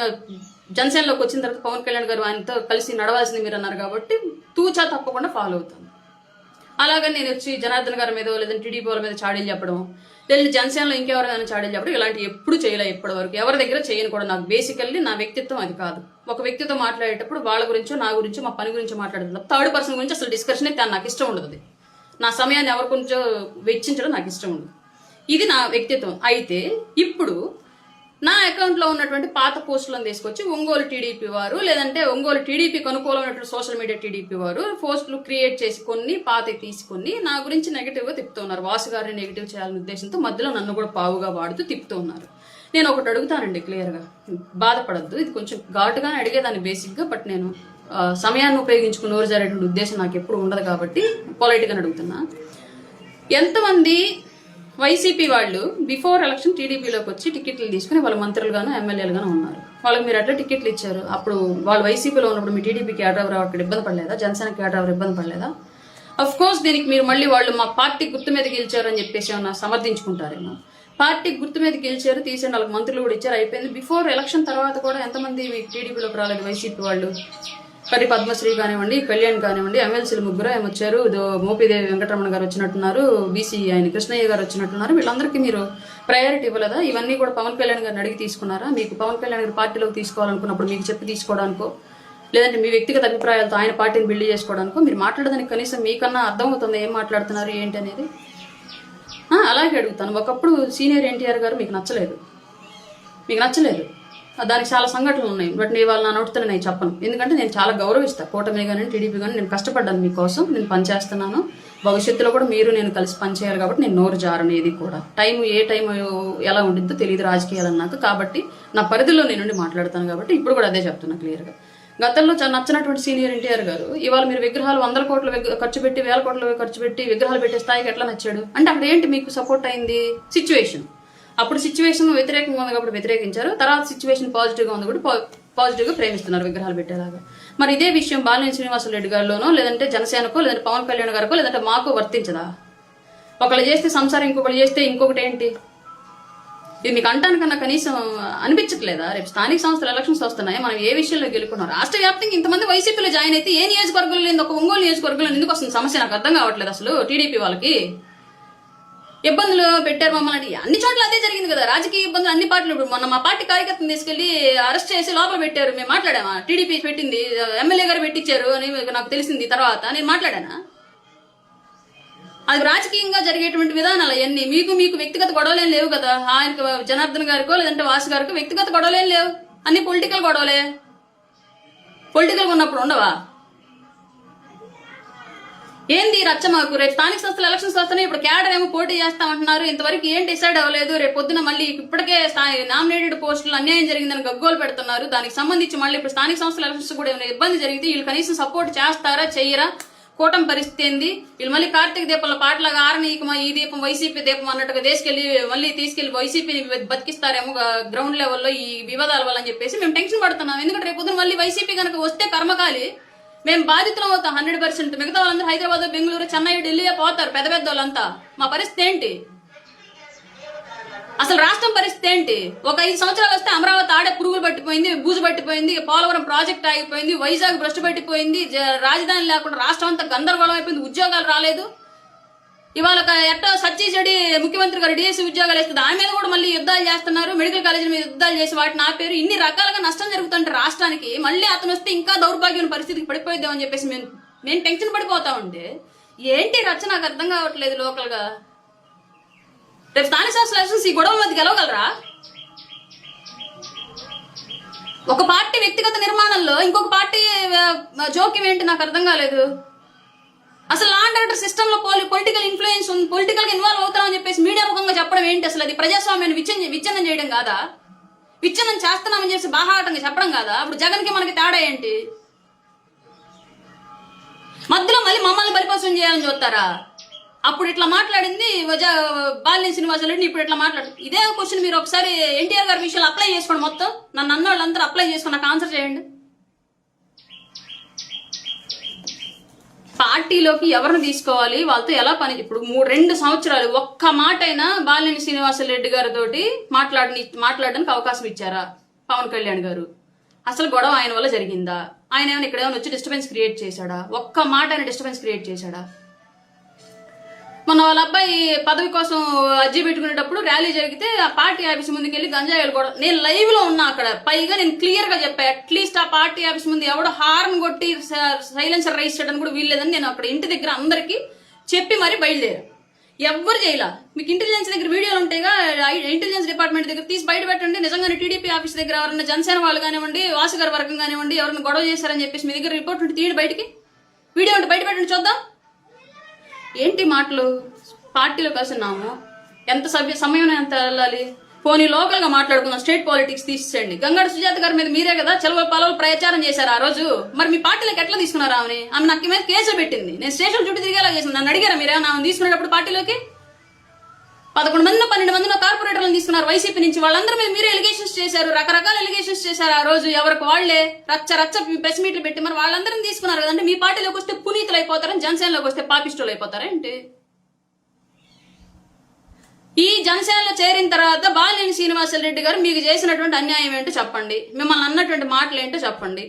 జనసేనలోకి వచ్చిన తర్వాత పవన్ కళ్యాణ్ గారు ఆయనతో కలిసి నడవాల్సింది మీరు అన్నారు కాబట్టి తూచా తప్పకుండా ఫాలో అవుతాను. అలాగని నేను వచ్చి జనార్దన్ గారి మీద లేదంటే టీడీపీ వాళ్ళ మీద చాడీలు చెప్పడం, లేదంటే జనసేనలో ఇంకెవరైనా చాడీలు చెప్పడం, ఇలాంటి ఎప్పుడు చేయలే. ఇప్పటి వరకు ఎవరి దగ్గర చేయను కూడా. నాకు బేసికల్లీ నా వ్యక్తిత్వం అది కాదు. ఒక వ్యక్తితో మాట్లాడేటప్పుడు వాళ్ళ గురించో, నా గురించో, మా పని గురించో మాట్లాడుతుంది. థర్డ్ పర్సన్ గురించి అసలు డిస్కషన్ అయితే నాకు ఇష్టం ఉండదు. నా సమయాన్ని ఎవరి గురించో వెచ్చించడం నాకు ఇష్టం ఉండదు. ఇది నా వ్యక్తిత్వం. అయితే ఇప్పుడు నా అకౌంట్లో ఉన్నటువంటి పాత పోస్టులను తీసుకొచ్చి ఒంగోలు టీడీపీ వారు లేదంటే ఒంగోలు టీడీపీకి అనుకూలమైనటువంటి సోషల్ మీడియా టీడీపీ వారు పోస్టులు క్రియేట్ చేసి కొన్ని పాత తీసుకొని నా గురించి నెగిటివ్గా తిప్పుతున్నారు. వాసు గారిని నెగిటివ్ చేయాలనే ఉద్దేశంతో మధ్యలో నన్ను కూడా పావుగా వాడుతూ తిప్పుతున్నారు. నేను ఒకటి అడుగుతానండి క్లియర్గా, బాధపడద్దు, ఇది కొంచెం ఘాటుగానే అడిగేదాన్ని బేసిక్గా. బట్ నేను సమయాన్ని ఉపయోగించుకుని నోరు జరిగేటువంటి ఉద్దేశం నాకు ఎప్పుడు ఉండదు కాబట్టి పొలైట్గానే అడుగుతున్నా. ఎంతమంది వైసీపీ వాళ్ళు బిఫోర్ ఎలక్షన్ టీడీపీలోకి వచ్చి టికెట్లు తీసుకుని వాళ్ళ మంత్రులుగాను ఎమ్మెల్యేలుగాను ఉన్నారు. వాళ్ళకి మీరు ఎట్లా టికెట్లు ఇచ్చారు? అప్పుడు వాళ్ళు వైసీపీలో ఉన్నప్పుడు మీ టీడీపీకి కేటావర్ అక్కడ ఇబ్బంది పడలేదా? జనసేనకి కేటావర్ ఇబ్బంది పడలేదా? అఫ్ కోర్స్ దీనికి మీరు మళ్ళీ వాళ్ళు మా పార్టీ గుర్తు మీద గెలిచారు అని చెప్పేసి ఏమన్నా సమర్థించుకుంటారేమో. పార్టీ గుర్తు మీద గెలిచారు, తీసండి, వాళ్ళకి మంత్రులు కూడా ఇచ్చారు, అయిపోయింది. బిఫోర్ ఎలక్షన్ తర్వాత కూడా ఎంతమంది మీకు టీడీపీలోకి రాలేదు వైసీపీ వాళ్ళు? కరి పద్మశ్రీ కానివ్వండి, కళ్యాణ్ కానివ్వండి, ఎమ్మెల్సీలు ముగ్గురు ఏమి వచ్చారు. మోపిదేవి వెంకటరమణ గారు వచ్చినట్టున్నారు, బీసీ ఆయన కృష్ణయ్య గారు వచ్చినట్టున్నారు. వీళ్ళందరికీ మీరు ప్రయారిటీ ఇవ్వలేదా? ఇవన్నీ కూడా పవన్ కళ్యాణ్ గారిని అడిగి తీసుకున్నారా? మీకు పవన్ కళ్యాణ్ గారి పార్టీలోకి తీసుకోవాలనుకున్నప్పుడు మీకు చెప్పి తీసుకోవడానికో లేదంటే మీ వ్యక్తిగత అభిప్రాయాలతో ఆయన పార్టీని బిల్డ్ చేసుకోవడానికో మీరు మాట్లాడడానికి కనీసం మీకన్నా అర్థమవుతుంది ఏం మాట్లాడుతున్నారు ఏంటి అనేది? అలాగే అడుగుతాను. ఒకప్పుడు సీనియర్ ఎన్టీఆర్ గారు మీకు నచ్చలేదు, దానికి చాలా సంఘటనలు ఉన్నాయి. బట్ నేను వాళ్ళ నా నోటితో నేను చెప్పను. ఎందుకంటే నేను చాలా గౌరవిస్తాను కూటమి కానీ టీడీపీ కానీ. నేను కష్టపడ్డాను మీకోసం, నేను పనిచేస్తున్నాను. భవిష్యత్తులో కూడా మీరు నేను కలిసి పనిచేయాలి కాబట్టి నేను నోరు జారను. ఏది కూడా ఏ టైం ఎలా ఉండిద్దో తెలియదు రాజకీయాలు నాకు. కాబట్టి నా పరిధిలో నేను మాట్లాడతాను కాబట్టి ఇప్పుడు కూడా అదే చెప్తున్నా క్లియర్గా. గతంలో నచ్చినటువంటి సీనియర్ ఎన్టీఆర్ గారు ఇవాళ మీరు విగ్రహాలు 100 కోట్లు ఖర్చు పెట్టి 1000 కోట్లు ఖర్చు పెట్టి విగ్రహాలు పెట్టే స్థాయికి ఎట్లా నచ్చాడు అంటే అక్కడ ఏంటి మీకు సపోర్ట్ అయింది? సిచ్యువేషన్. అప్పుడు సిచ్యువేషన్ వ్యతిరేకంగా ఉంది కాబట్టి వ్యతిరేకించారు, తర్వాత సిచ్యువేషన్ పాజిటివ్గా ఉంది కూడా పాజిటివ్గా ప్రేమిస్తున్నారు విగ్రహాలు పెట్టేలాగా. మరి ఇదే విషయం బాలినేని శ్రీనివాసరెడ్డి గారిలోనో లేదంటే జనసేనకో లేదంటే పవన్ కళ్యాణ్ గారికో లేదంటే మాకో వర్తించదా? ఒకళ్ళు చేస్తే సంసారం, ఇంకొకళ్ళు చేస్తే ఇంకొకటి ఏంటి? ఇది మీకు అంటానికన్నా కనీసం అనిపించట్లేదా? రేపు స్థానిక సంస్థల ఎలక్షన్స్ వస్తున్నాయి, మనం ఏ విషయంలో గెలుకున్నాం? రాష్ట్ర వ్యాప్తంగా ఇంతమంది వైసీపీలో జాయిన్ అయితే ఏ నియోజకవర్గంలో లేదు, ఒక ఒంగోలు నియోజకవర్గంలో ఎందుకు వస్తుంది సమస్య? నాకు అర్థం కావట్లేదు అసలు టీడీపీ వాళ్ళకి. ఇబ్బందులు పెట్టారు మమ్మల్ని. అన్ని చోట్ల అదే జరిగింది కదా, రాజకీయ ఇబ్బందులు అన్ని పార్టీలు. ఇప్పుడు మొన్న మా పార్టీ కార్యకర్తను తీసుకెళ్లి అరెస్ట్ చేసి లోపల పెట్టారు. మేము మాట్లాడామా? టీడీపీ పెట్టింది, ఎమ్మెల్యే గారు పెట్టించారు అని నాకు తెలిసింది. తర్వాత నేను మాట్లాడానా? అది రాజకీయంగా జరిగేటువంటి విధానాలు అవన్నీ. మీకు వ్యక్తిగత గొడవలేం లేవు కదా. ఆయనకు జనార్దన్ గారికో లేదంటే వాసు గారికో వ్యక్తిగత గొడవలేం లేవు. అన్ని పొలిటికల్ గొడవలే. పొలిటికల్ ఉన్నప్పుడు ఉండవా? ఏంది రచ్చ మాకు? రేపు స్థానిక సంస్థల ఎలక్షన్స్ వస్తున్నాయి. ఇప్పుడు క్యాడర్ ఏమో పోటీ చేస్తామంటున్నారు. ఇంతవరకు ఏం డిసైడ్ అవ్వలేదు. రేపు పొద్దున మళ్ళీ ఇప్పటికే నామినేటెడ్ పోస్టులు అన్యాయం జరిగిందని గగ్గోలు పెడుతున్నారు. దానికి సంబంధించి మళ్ళీ ఇప్పుడు స్థానిక సంస్థల ఎలక్షన్స్ కూడా ఏమైనా ఇబ్బంది జరిగితే వీళ్ళు కనీసం సపోర్ట్ చేస్తారా చెయ్యరా? కూటమి పరిస్థితి ఏంది? వీళ్ళు మళ్ళీ కార్తీక దీపంలో పాటలాగా ఆరనీయకమా ఈ దీపం వైసీపీ దీపం అన్నట్టుగా తీసుకెళ్లి వైసీపీని బతికిస్తారేమో గ్రౌండ్ లెవెల్లో ఈ వివాదాల వల్ల అని చెప్పేసి మేము టెన్షన్ పడుతున్నాం. ఎందుకంటే రేపు పొద్దున మళ్ళీ వైసీపీ కనుక వస్తే కర్మకాలి మేము బాధితులం అవుతాం 100%. మిగతా వాళ్ళందరూ హైదరాబాద్, బెంగళూరు, చెన్నై, ఢిల్లీ పోతారు, పెద్ద పెద్ద వాళ్ళంతా. మా పరిస్థితి ఏంటి? అసలు రాష్ట్రం పరిస్థితి ఏంటి? ఒక 5 సంవత్సరాలు వస్తే అమరావతి ఆడే పురుగులు పట్టిపోయింది, బూజు పట్టిపోయింది, పోలవరం ప్రాజెక్ట్ ఆగిపోయింది, వైజాగ్ భ్రష్టు పట్టిపోయింది, రాజధాని లేకుండా రాష్ట్రం అంతా గందరగోళం అయిపోయింది, ఉద్యోగాలు రాలేదు. ఇవాళ ఎట్టో సచ్చిచెడి ముఖ్యమంత్రి గారు డిఎస్సీ ఉద్యోగాలు వేస్తుంది, ఆమె మీద కూడా మళ్ళీ యుద్ధాలు చేస్తున్నారు. మెడికల్ కాలేజీల మీద యుద్ధాలు చేసి వాటిని ఆపేరు. ఇన్ని రకాలుగా నష్టం జరుగుతుంటే రాష్ట్రానికి మళ్ళీ అతను వస్తే ఇంకా దౌర్భాగ్యమైన పరిస్థితికి పడిపోయిద్దామని చెప్పేసి మేము టెన్షన్ పడిపోతా ఉంటే ఏంటి రచ్చ నాకు అర్థం కావట్లేదు. లోకల్ గా రేపు స్థానిక సంస్థల ఎలక్షన్స్ ఈ గొడవల మధ్య గెలవగలరా? ఒక పార్టీ వ్యక్తిగత నిర్మాణంలో ఇంకొక పార్టీ జోక్యం ఏంటి నాకు అర్థం కాలేదు. అసలు లా అండ్ ఆర్డర్ సిస్టమ్ లో పొలిటికల్ ఇన్ఫ్లుయెన్స్ ఉంది, పొలిటికల్ గా ఇన్వాల్వ్ అవుతామని చెప్పేసి మీడియా ముఖంగా చెప్పడం ఏంటి? అసలు అది ప్రజాస్వామ్యాన్ని విచ్ఛిన్నం చేయడం కాదా? విచ్ఛిన్నం చేస్తున్నామని చెప్పి బాహాటంగా చెప్పడం కాదా? అప్పుడు జగన్ కి మనకి తేడా ఏంటి? మధ్యలో మళ్ళీ మమ్మల్ని బలిపశం చేయాలని చూస్తారా? అప్పుడు ఇట్లా మాట్లాడింది బాలినేని శ్రీనివాసరెడ్డి, ఇప్పుడు ఇట్లా మాట్లాడు. ఇదే క్వశ్చన్ మీరు ఒకసారి ఎన్టీఆర్ గారి విషయంలో అప్లై చేసుకోండి. మొత్తం నన్ను అన్న వాళ్ళందరూ అప్లై చేసుకుని నాకు ఆన్సర్ చేయండి. పార్టీలోకి ఎవరిని తీసుకోవాలి, వాళ్ళతో ఎలా పని. ఇప్పుడు 2 సంవత్సరాలు ఒక్క మాట అయినా బాలినేని శ్రీనివాసరెడ్డి గారితో మాట్లాడడానికి అవకాశం ఇచ్చారా పవన్ కళ్యాణ్ గారు? అసలు గొడవ ఆయన వల్ల జరిగిందా? ఆయన ఏమైనా ఇక్కడ ఏమైనా వచ్చి డిస్టర్బెన్స్ క్రియేట్ చేశాడా? ఒక్క మాట ఆయన డిస్టర్బెన్స్ క్రియేట్ చేశాడా? మొన్న వాళ్ళ అబ్బాయి పదవి కోసం అర్జీ పెట్టుకునేటప్పుడు ర్యాలీ జరిగితే ఆ పార్టీ ఆఫీస్ ముందుకు వెళ్ళి గంజాయిలు కూడా నేను లైవ్ లో ఉన్నా అక్కడ. పైగా నేను క్లియర్ గా చెప్పా, అట్లీస్ట్ ఆ పార్టీ ఆఫీస్ ముందు ఎవడో హార్న్ కొట్టి సైలెన్సర్ రైజ్ చేయడానికి కూడా వీల్లేదని నేను అక్కడ ఇంటి దగ్గర అందరికి చెప్పి మరి బయలుదేరా. ఎవ్వరు చేయలా. మీకు ఇంటెలిజెన్స్ దగ్గర వీడియోలు ఉంటాయిగా, ఇంటెలిజెన్స్ డిపార్ట్మెంట్ దగ్గర తీసి బయట పెట్టండి. నిజంగానే టీడీపీ ఆఫీస్ దగ్గర ఎవరైనా జనసేన వాళ్ళు కానివ్వండి, వాసుగారి వర్గం కానివ్వండి, ఎవరైనా గొడవ చేశారని చెప్పేసి మీ దగ్గర రిపోర్ట్ ఉంటే తీయండి బయటికి, వీడియో ఉంటే బయట పెట్టండి చూద్దాం. ఏంటి మాటలు? పార్టీలో కలిసినాము, ఎంత సమయం ఎంత వెళ్ళాలి? పోనీ లోకల్ గా మాట్లాడుకున్నాం, స్టేట్ పాలిటిక్స్ తీసేయండి. గంగాడు సుజాత గారి మీద మీరే కదా చెలవ పలవలు ప్రచారం చేశారు ఆ రోజు. మరి మీ పార్టీలోకి ఎట్లా తీసుకున్నారు ఆమె? ఆమె నాకు మీద కేసులు పెట్టింది, నేను స్టేషన్ చుట్టూ తిరిగేలా చేసింది. నన్ను అడిగారా మీరే ఆమె తీసుకునేటప్పుడు పార్టీలోకి? 11 మందినో 12 మందినో కార్పొరేటర్లను తీసుకున్నారు వైసీపీ నుంచి. వాళ్ళందరి మీద మీరే ఎలిగేషన్స్ చేశారు, రకరకాల ఎలిగేషన్స్ చేశారు ఆ రోజు. ఎవరికి వాళ్లే రచ్చ ప్రెస్ మీట్లు పెట్టి మరి వాళ్ళందరినీ తీసుకున్నారు కదంటే. మీ పార్టీలోకి వస్తే పునీతులు అయిపోతారని, జనసేనలోకి వస్తే పాపిస్టులు అయిపోతారా ఏంటి? ఈ జనసేనలో చేరిన తర్వాత బాలినేని శ్రీనివాసరెడ్డి గారు మీకు చేసినటువంటి అన్యాయం ఏంటో చెప్పండి, మిమ్మల్ని అన్నటువంటి మాటలు ఏంటో చెప్పండి.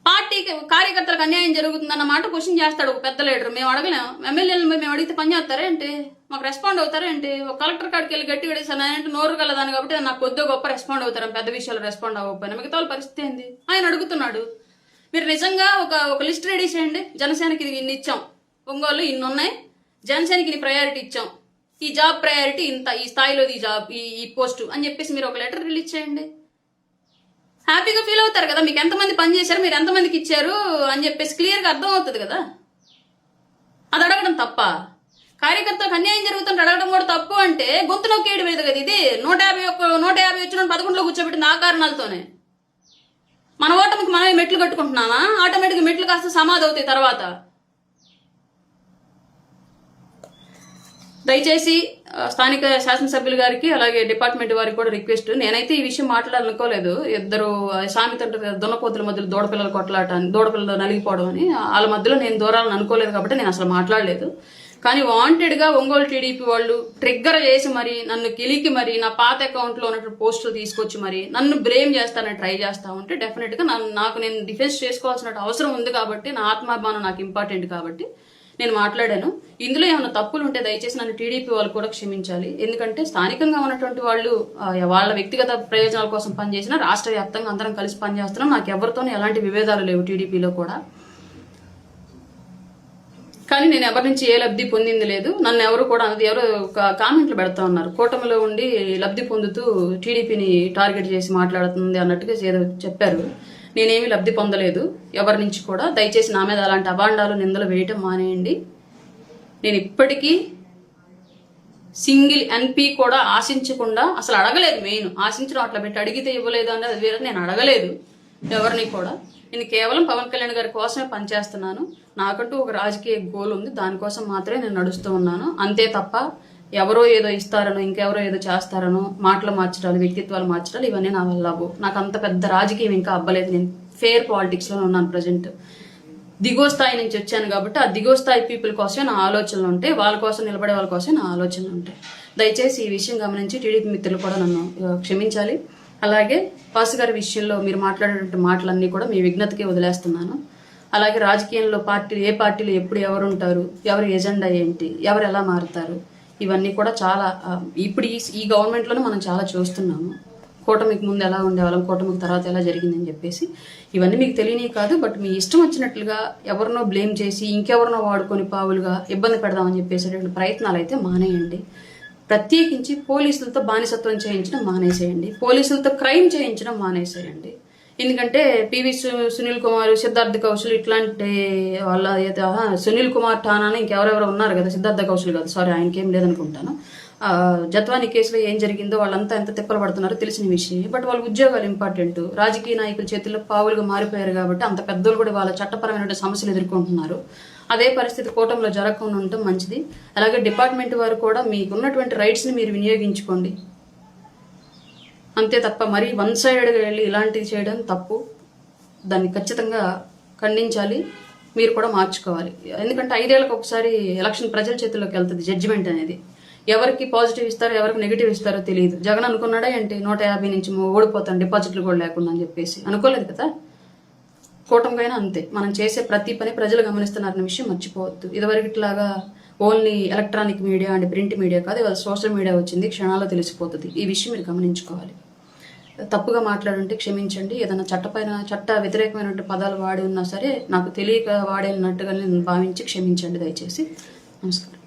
పార్టీకి కార్యకర్తలకు అన్యాయం జరుగుతుందన్నమాట క్వశ్చన్ చేస్తాడు ఒక పెద్ద లీడర్. మేము అడగలేం, ఎమ్మెల్యేలు మేము అడిగితే పని చేస్తారా ఏంటి? మాకు రెస్పాండ్ అవుతారా ఏంటి? ఒక కలెక్టర్ కాడికి వెళ్ళి గట్టిగా అడిగాను అంటే నోరు కలదాను కాబట్టి నాకు కొద్దిగా గొప్ప రెస్పాండ్ అవుతారు, పెద్ద విషయాలు రెస్పాండ్ అవ్వకపోయినా. మిగతా వాళ్ళ పరిస్థితి ఏంది? ఆయన అడుగుతున్నాడు. మీరు నిజంగా ఒక లిస్ట్ రెడీ చేయండి. జనసేనకి ఇన్ని ఇచ్చాం, ఒంగోలు ఇన్ని ఉన్నాయి, జనసేనకి ఇన్ని ప్రయారిటీ ఇచ్చాం, ఈ జాబ్ ప్రయారిటీ ఇంత, ఈ స్థాయిలో ఈ జాబ్ ఈ పోస్టు అని చెప్పేసి మీరు ఒక లెటర్ రిలీజ్ చేయండి. హ్యాపీగా ఫీల్ అవుతారు కదా, మీకు ఎంతమంది పని చేశారు, మీరు ఎంతమందికి ఇచ్చారు అని చెప్పేసి క్లియర్గా అర్థం అవుతుంది కదా. అది అడగడం తప్ప? కార్యకర్తలకు అన్యాయం జరుగుతుంటే అడగడం కూడా తప్పు అంటే గొంతు నొక్కేయడం లేదు కదా. ఇది 150 వచ్చిన 11లో కూర్చోబెట్టింది ఆ కారణాలతోనే. మన ఓటమికి మనమే మెట్లు కట్టుకుంటున్నామా? ఆటోమేటిక్గా మెట్లు కాస్త సమాధి అవుతాయి తర్వాత. దయచేసి స్థానిక శాసనసభ్యులు గారికి అలాగే డిపార్ట్మెంట్ వారికి కూడా రిక్వెస్ట్. నేనైతే ఈ విషయం మాట్లాడాలనుకోలేదు. ఇద్దరు సామెత దున్నపోతుల మధ్యలో దూడపిల్లలు కొట్లాట అని, దూడపిల్లలు నలిగిపోవడం అని, వాళ్ళ మధ్యలో నేను దూరాలని అనుకోలేదు కాబట్టి నేను అసలు మాట్లాడలేదు. కానీ వాంటెడ్ గా ఒంగోలు టీడీపీ వాళ్ళు ట్రిగ్గర్ చేసి మరి నన్ను కిలికి మరి నా పాత అకౌంట్ లో ఉన్నటువంటి పోస్టులు తీసుకొచ్చి మరి నన్ను బ్లేమ్ చేస్తానని ట్రై చేస్తా ఉంటే డెఫినెట్ గా నేను డిఫెన్స్ చేసుకోవాల్సిన అవసరం ఉంది కాబట్టి, నా ఆత్మాభిమానం నాకు ఇంపార్టెంట్ కాబట్టి నేను మాట్లాడాను. ఇందులో ఏమైనా తప్పులు ఉంటే దయచేసి నన్ను టీడీపీ వాళ్ళు కూడా క్షమించాలి. ఎందుకంటే స్థానికంగా ఉన్నటువంటి వాళ్ళు వాళ్ళ వ్యక్తిగత ప్రయోజనాల కోసం పనిచేసినా రాష్ట్ర వ్యాప్తంగా అందరం కలిసి పనిచేస్తున్నాం. నాకు ఎవరితోనూ ఎలాంటి విభేదాలు లేవు టీడీపీలో కూడా. కానీ నేను ఎవరి నుంచి ఏ లబ్ధి పొందింది లేదు. నన్ను ఎవరు కూడా అన్నది ఎవరు కామెంట్లు పెడతా ఉన్నారు, కూటమిలో ఉండి లబ్ధి పొందుతూ టీడీపీని టార్గెట్ చేసి మాట్లాడుతుంది అన్నట్టుగా ఏదో చెప్పారు. నేనేమి లబ్ధి పొందలేదు ఎవరి నుంచి కూడా. దయచేసి నా మీద అలాంటి అభాండాలు నిందలు వేయటం మానేయండి. నేను ఇప్పటికీ సింగిల్ ఎన్పీ కూడా ఆశించకుండా, అసలు అడగలేదు. మెయిన్ ఆశించడం అట్లా పెట్టి అడిగితే ఇవ్వలేదు అనేది అది వేరే. నేను అడగలేదు ఎవరిని కూడా. నేను కేవలం పవన్ కళ్యాణ్ గారి కోసమే పనిచేస్తున్నాను. నాకంటూ ఒక రాజకీయ గోల్ ఉంది, దానికోసం మాత్రమే నేను నడుస్తూ ఉన్నాను. అంతే తప్ప ఎవరో ఏదో ఇస్తారనో ఇంకెవరో ఏదో చేస్తారనో మాటలు మార్చడాలు, వ్యక్తిత్వాలు మార్చడాలు ఇవన్నీ నా వల్ల అవ్వవు. నాకు అంత పెద్ద రాజకీయం ఇంకా అవ్వలేదు. నేను ఫెయిర్ పాలిటిక్స్లో ఉన్నాను ప్రజెంట్. దిగువ స్థాయి నుంచి వచ్చాను కాబట్టి ఆ దిగువ స్థాయి పీపుల్ కోసమే నా ఆలోచనలు ఉంటాయి, వాళ్ళ కోసం నిలబడే వాళ్ళ కోసమే నా ఆలోచనలు ఉంటాయి. దయచేసి ఈ విషయం గమనించి టీడీపీ మిత్రులు కూడా నన్ను క్షమించాలి. అలాగే వాసు గారి విషయంలో మీరు మాట్లాడేటువంటి మాటలన్నీ కూడా మీ విజ్ఞతకే వదిలేస్తున్నాను. అలాగే రాజకీయంలో ఏ పార్టీలు ఎప్పుడు ఎవరు ఉంటారు, ఎవరి ఎజెండా ఏంటి, ఎవరు ఎలా మారుతారు, ఇవన్నీ కూడా చాలా ఇప్పుడు ఈ గవర్నమెంట్లోనే మనం చాలా చూస్తున్నాము. కూటమికి ముందు ఎలా ఉండేవాళ్ళం, కూటమికి తర్వాత ఎలా జరిగిందని చెప్పేసి ఇవన్నీ మీకు తెలియని కాదు. బట్ మీ ఇష్టం వచ్చినట్లుగా ఎవరినో బ్లేమ్ చేసి ఇంకెవరినో వాడుకొని పావులుగా ఇబ్బంది పెడదామని చెప్పేసేటువంటి ప్రయత్నాలు అయితే మానేయండి. ప్రత్యేకించి పోలీసులతో బానిసత్వం చేయించడం మానేసేయండి, పోలీసులతో క్రైమ్ చేయించడం మానేసేయండి. ఎందుకంటే పివి సునీల్ కుమార్, సిద్ధార్థ కౌశల్ ఇట్లాంటి వాళ్ళ సునీల్ కుమార్ ఠానా ఇంకెవరెవరో ఉన్నారు కదా, సిద్ధార్థ కౌశల్ కాదు, సారీ ఆయనకేం లేదనుకుంటాను. జత్వాని కేసులో ఏం జరిగిందో వాళ్ళంతా ఎంత తిప్పలు పడుతున్నారో తెలిసిన విషయం. బట్ వాళ్ళ ఉద్యోగాలు ఇంపార్టెంట్. రాజకీయ నాయకుల చేతుల్లో పావులుగా మారిపోయారు కాబట్టి అంత పెద్దలు కూడా వాళ్ళ చట్టపరమైన సమస్యలు ఎదుర్కొంటున్నారు. అదే పరిస్థితి కూటమిలో జరగకుండా ఉండటం మంచిది. అలాగే డిపార్ట్మెంట్ వారు కూడా మీకు ఉన్నటువంటి రైట్స్ని మీరు వినియోగించుకోండి. అంతే తప్ప మరీ వన్ సైడెడ్గా వెళ్ళి ఇలాంటివి చేయడం తప్పు. దాన్ని ఖచ్చితంగా ఖండించాలి, మీరు కూడా మార్చుకోవాలి. ఎందుకంటే 5 ఏళ్ళకి ఒకసారి ఎలక్షన్ ప్రజల చేతుల్లోకి వెళ్తుంది. జడ్జిమెంట్ అనేది ఎవరికి పాజిటివ్ ఇస్తారో ఎవరికి నెగిటివ్ ఇస్తారో తెలియదు. జగన్ అనుకున్నాడా ఏంటి 150 నుంచి ఓడిపోతాను డిపాజిట్లు కూడా లేకుండా అని చెప్పేసి? అనుకోలేదు కదా. కూటమికైనా అంతే. మనం చేసే ప్రతి పని ప్రజలు గమనిస్తున్నారన్న విషయం మర్చిపోవద్దు. ఇదివరకు ఇట్లాగా only electronic media and print media కాదు, ఇవాళ సోషల్ మీడియా వచ్చింది, క్షణాల్లో తెలిసిపోతుంది. ఈ విషయం మీరు గమనించుకోవాలి. తప్పుగా మాట్లాడుంటే క్షమించండి. ఏదైనా చట్ట వ్యతిరేకమైనటువంటి పదాలు వాడి ఉన్నా సరే నాకు తెలియక వాడినట్టుగా నేను భావించి క్షమించండి దయచేసి. నమస్కారం.